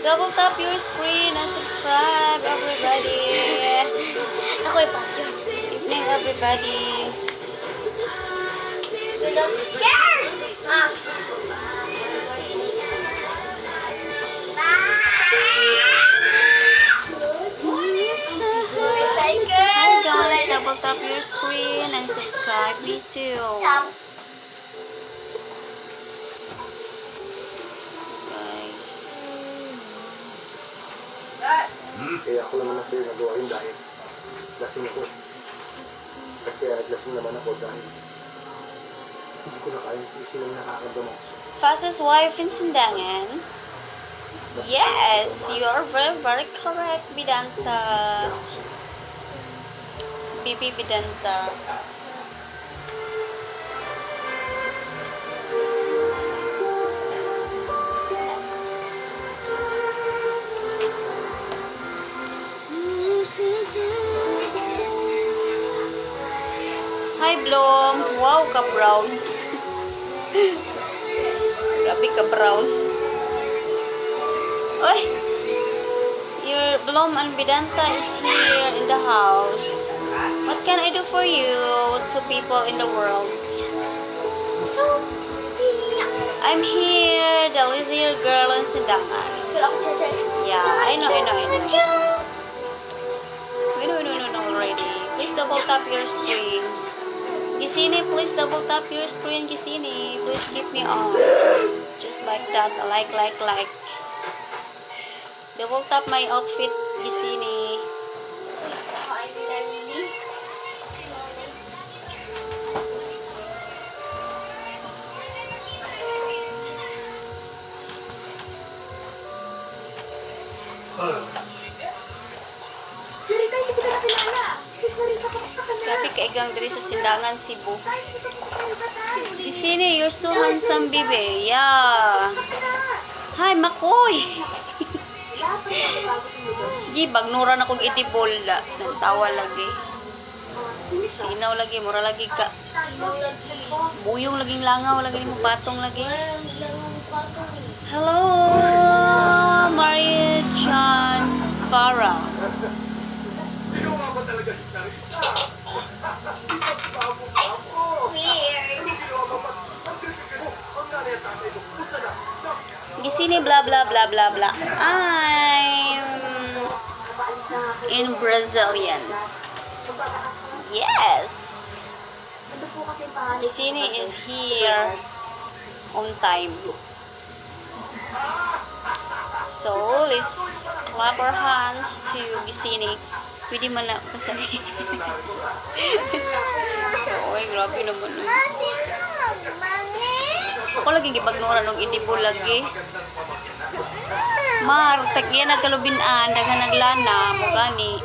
Double tap your screen and subscribe, everybody. Ako yung yun. Evening, everybody. I'm scared! Hi guys, double tap your screen and subscribe me too. Tap. Guys. Kaya ako naman ang nagawa yun dahil lasing ako. Kasi lasing naman ako dahil hindi ko na kayang sisi ng nakakadama. Fastest wife in Sindangan. Yes, you are very, very correct, Bidanta. Bibi Bidanta. Hi, Bloom. Wow, ka-brown. Grabe ka-brown. Oy! Your Bloom and Bidanta is here in the house. What can I do for you, two people in the world? I'm here, the lazier girl in Sindangan. Yeah, I know. We know already. Please double tap your screen. Gisini, please double tap your screen, Gisini. Please keep me on. Just like that. Like. Double tap my outfit, Gisini. Sabi ka igang diri sa Sindangan, Cebu. Gisini, you're so handsome, baby. Yeah. Hi, Makoy. Gibag, nuran akong itibol. Nantawa lagi. Sinaw lagi, mura lagi ka. Buyong laging langaw, lagi mo patong lagi. Hello, Maria John Farah. Gisini blah blah blah blah blah. I'm in Brazilian. Yes. Gisini is here on time. So let's clap our hands to Gisini. Pwede man na kasi. Oy, grabe naman. Ako lagi gibagnuran og idibol lagi. Mar, tagyan nagkalubinan, daghang naglana mo gani.